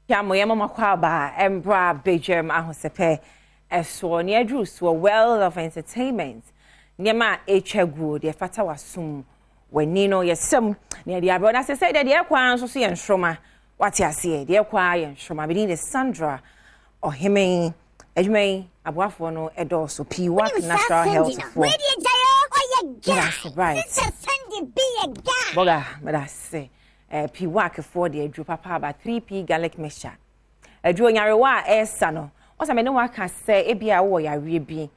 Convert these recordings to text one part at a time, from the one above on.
Yamoya mama kwaba embra Badwam Ahosepe eso ne adru so world of entertainment. Nyema echegu de fata wasum wani no yesem ne de abroda se say de kwa nso so ye Nsoromma wate ase de kwa ye Nsoromma be ni Sandra Ohime adwumai aboafo no edoso P work natural health for that's right. It's a Sunday be a guy. Boga me say P work for the adru papa about 3p garlic mixture. Adru nyarewa esa no. Osa me no waka say ebia wo yare bi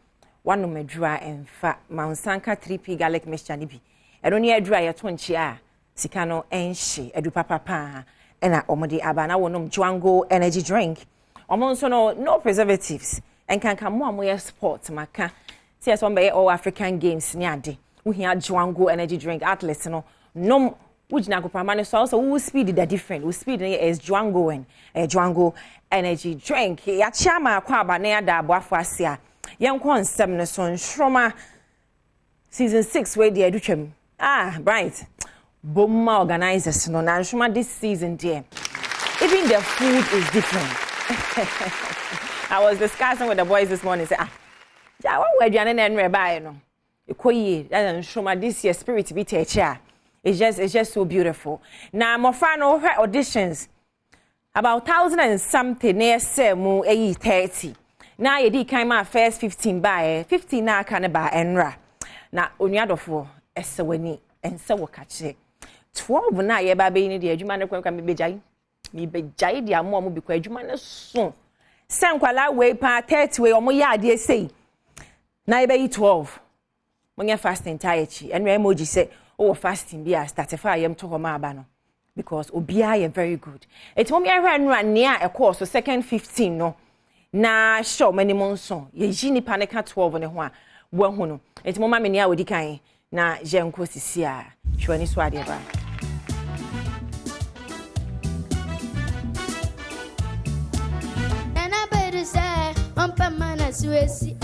wanu medra emfa mansanka 3p garlic mixture ni bi. Eno ne adru aye to nchi a sika no enhye adru papa pa ena omode aba na wonom Juango energy drink. Omo nso no preservatives. Enkanka mo amoye sport maka. See as one be all African games ni ade. We hear Juango energy drink athletes no nom wujina go pamane so also we speed the different. We speed is Juango and Juango energy drink. Ya chama kwa aba na da aboafo ase a yenko nsem ne so Nsoromma season 6 we dey adutwam. Bright. Bomma organizers no na Nsoromma this season there. Even the food is different. I was discussing with the boys this morning say ja wa aduane na enre bae no. Ekoyi that Nsoromma this year spirit be teacher. It's just so beautiful. Now mofa no auditions about 1,000 and something near semu 30. Now you did kind of first 15 by 15 na kind ba enra. Na onuadofo eseweni ense wo kache 12 na ye ba be ni de adwuma ne kwam me bejai de amo mo bikwa adwuma ne so sankwala we pa 30 we omo ya ade sei na ye be 12 monya fasting taichi enwe emoji say fasting be a start for am to homa aba no because obia ye very good it mo me ahwa nra nea e course so second 15 no na show many monson ye jini panika 12 ne ho a wo hu no it mo ma me nea wodi kan na jenko sisi a hwani so ade ba na better say on pamana suesi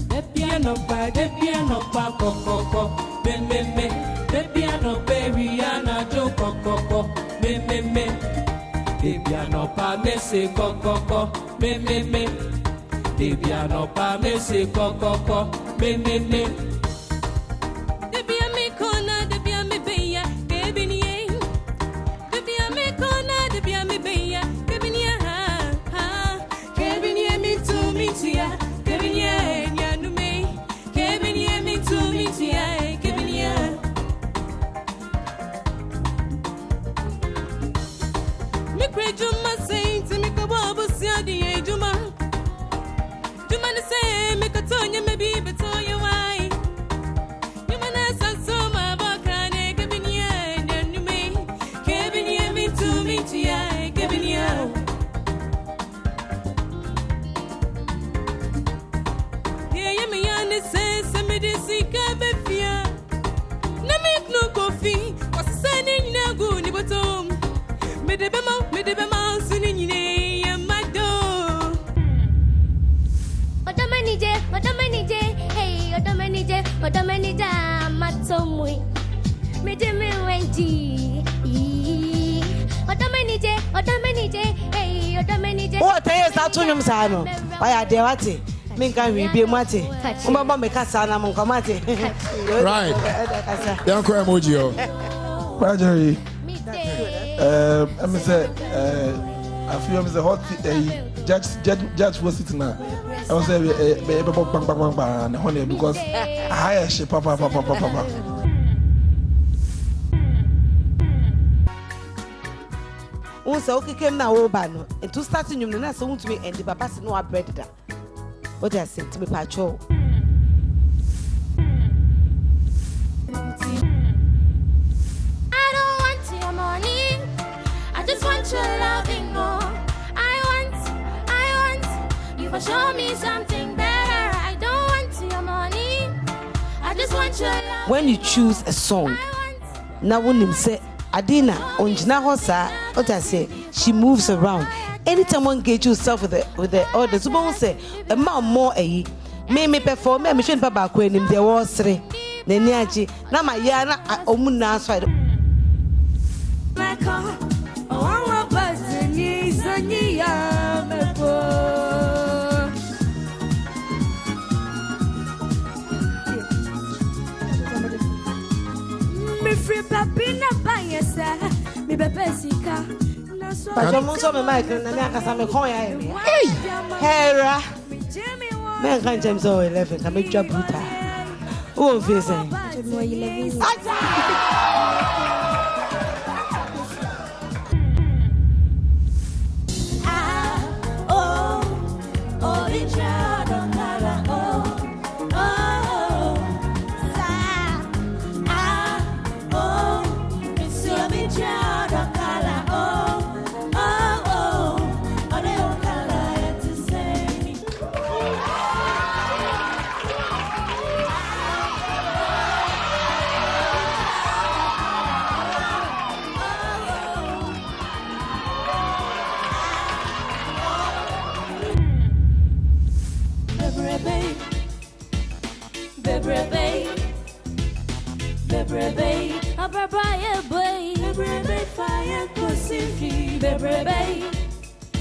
the piano pa coco, me, the piano baby ana jo coco, me, the piano pa me se coco, me, the piano pa me se coco, me. What is that to him, Sano? Why are they at it? Minka will be mate. Umaba make a sana monkamate. Right. Don't cry, Mojio. Marjorie. I'm say, I feel I'm a hot judge was sitting now. I was saying, bang, honey, because I hire she papa. So okay came now over no and to start in you na so want to me and the papa say no bread da what I say to me pacho I don't want your money, I just want your loving more. I want you to show me something better. I don't want your money, I just want your love. When you choose a song now when him say Adina onjina hosa what I say she moves around anytime one engage yourself with the others so say a man more me perform me should papa ko enim de wo sere na ni aji na ma ya na omu na so me free papi na bayesa me bepesika na so but mo so me mic na me akasa me kon ya eme hera me kan James 11 ka me dwa bruta o face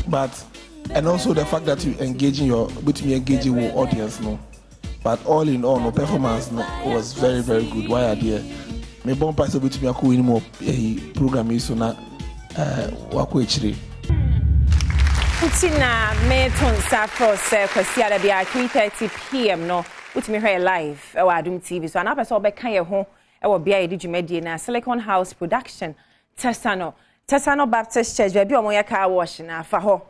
But and also the fact that you engaging with audience, no. But all in all, no performance no was very good. Why are there? Me bon pass with me ako more program is so na wako echire. Utina me ton sa process kwasi ada bia 3:30 p.m. no. Utimi hwe live e wa Adom TV so anapa so be kan ye ho e wo bia ye di dwumadi na Silicon House Production Tesano Baptist Church be omo ye car wash na fa ho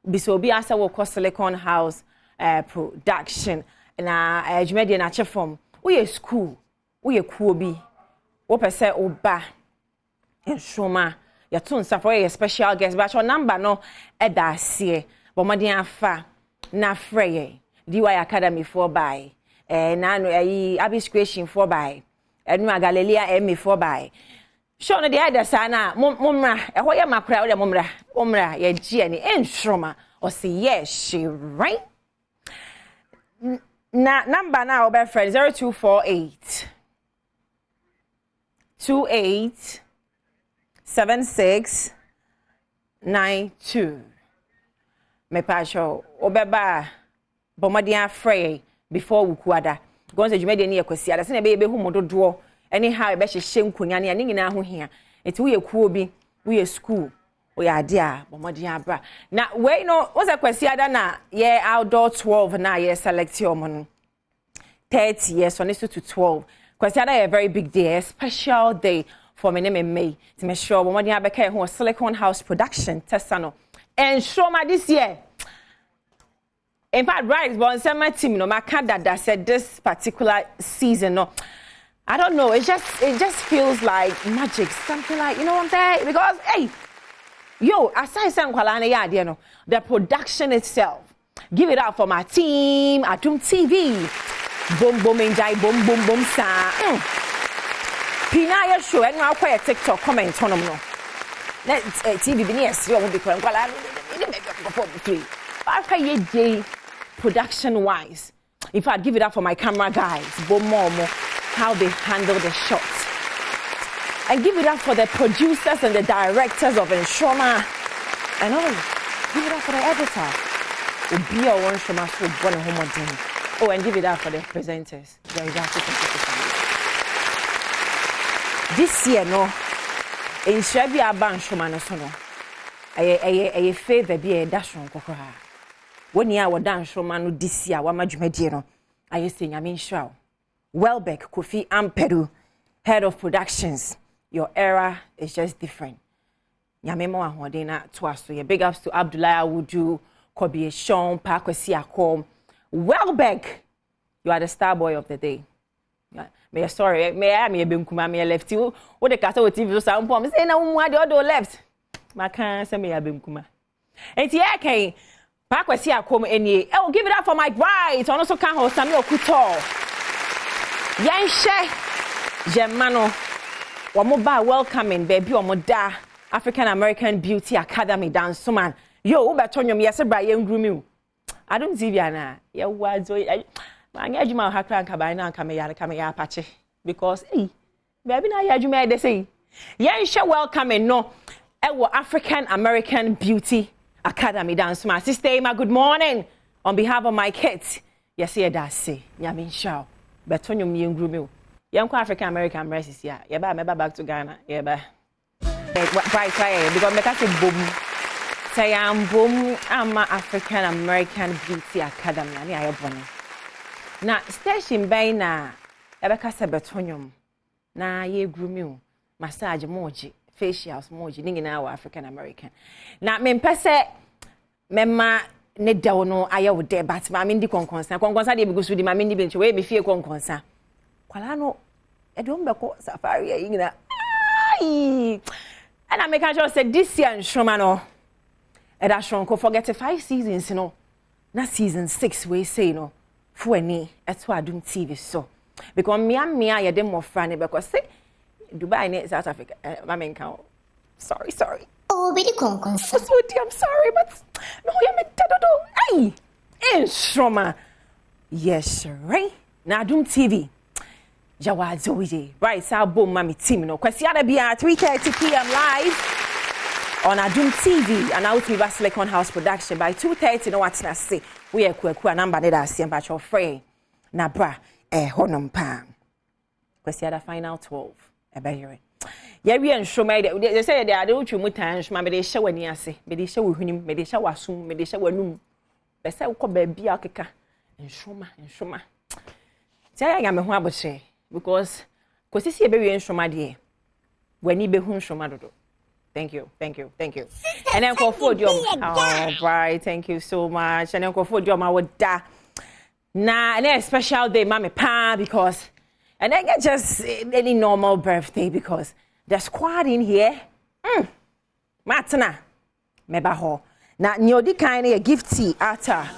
biso obi asa wo ko Silicon House Production na dwumadi na chefom wo ye school wo ye kuo bi wo pese oba Nsoromma ya tun sa for ye special guest but your number no e da se bo modin afa na freye DY Academy for by nanu Abyss Creation for by enu Galilea MA for by show no the other sana momra ho ye makra wo momra ye gie ni Nsoromma o say yes she right na number na obe friend 0248 28 7692 me pa show obeba bomadian frey before wukuada gonze dwumade ne yakwasi ada se na be hu mododo anyhow be hyehye nkonya ne nyina ho hia enti wo ye kuo bi wo ye school wo ya ade a bomadian abra na we no wo se kwasi ada na ye outdoor 12 na ye select your mon 30 years so next to 12 kwasi ada a very big day a special day for me name May to make sure bomadian abeka ho Silicon House Production Tesano and Nsoromma this year. In fact, right, but some team, no, my candidate said this particular season, no, I don't know. It just feels like magic, something like, you know what I'm saying? Because hey, yo, aside some kwalana ya, you know, the production itself. Give it up for my team, Adom TV. Boom, boom, enjoy, boom, boom, boom, sa. Pina ya show, and now quite a TikTok comment on them, no. Let TV be near, so won't be crying. Well, production wise, if I give it up for my camera guys, Bomomo, how they handle the shots, and give it up for the producers and the directors of Nsoromma, and all. Give it up for the editor. Be our Nsoromma so one home. Oh, and give it up for the presenters. This year, no, in Shabia Nsoromma no sono. I favor be a dash on Kokra. 1 year wa dan Nsoromma no this year wa madwumadie no aye say nyame nhwao Welbeck Kofi Amperu head of productions. Your era is just different. Nyame mo ahode na to aso ye big ups to Abdullahi Awudu Kobi Sean Pakwesi Akom Welbeck, you are the star boy of the day. Me sorry me benkuma me left you wo de kasa wo TV so am say na wo ade odo left maka say me benkuma enti akai Pakwesi Akom eni I will give it up for my bride on also kan Ahosepe Okuto Yanshe Germano womo ba welcoming baby omo da African American Beauty Academy dance man yo wo beto nwom yese bra ye ngru mi Adom TV ana ye wazo Manya juma hakra nka na nka me ya pache because baby na ya juma dey say yeah she welcome no African American Beauty Academy dance my sister ma good morning on behalf of my kids yes here that say nyame show betonyo me ngru me yanko African American races ya ye ba me back to Ghana ye ba right because me ka say say am boom ama African American Beauty Academy na ayo bone na station bay na ebeka se betonyum na ye grumi massage moji facials moji ningi na wa African American na me mpese mema ne dawo no aye wo de but ma me ndi konkonsa de bigusu di ma me ndi benche we me fie konkonsa kwala no edom beko safari yi na ai and I make sure say this year Nsoromma no eda shonko forget 5 seasons no na season 6 we say no fueni eto Adom TV so because me ya dem mo fra ne because say Dubai ne South Africa mama nka sorry oh be the konkonsa I'm sorry but no ya me tadodo ai Nsoromma yes right na Adom TV jawazo we right sa bom mami team no kwasi ada bia 3:30 p.m. live on Adom TV and out with Silicon House production by 2:30 no what na say we are kwaku number dey that same batch of free na bra honom pa kwasi ada final 12 ebe here ya wi Nsoromma they say they dey utwu mutan Nsoromma me dey hye wani ase me dey hye wohunim me dey hye wasum me dey hye wanum be say ukọ ba bia okeka Nsoromma tia ya me ho aboche because kwasi si ebe wi Nsoromma de wani be hu Nsoromma dodo. Thank you. And then call for you. All right, thank you so much. And then call for you, my woda. Nah, and then a special day, mommy pa, because and then get just any normal birthday because the squad in here. Matana, meba ho. Na nyodi kind of gifty ata.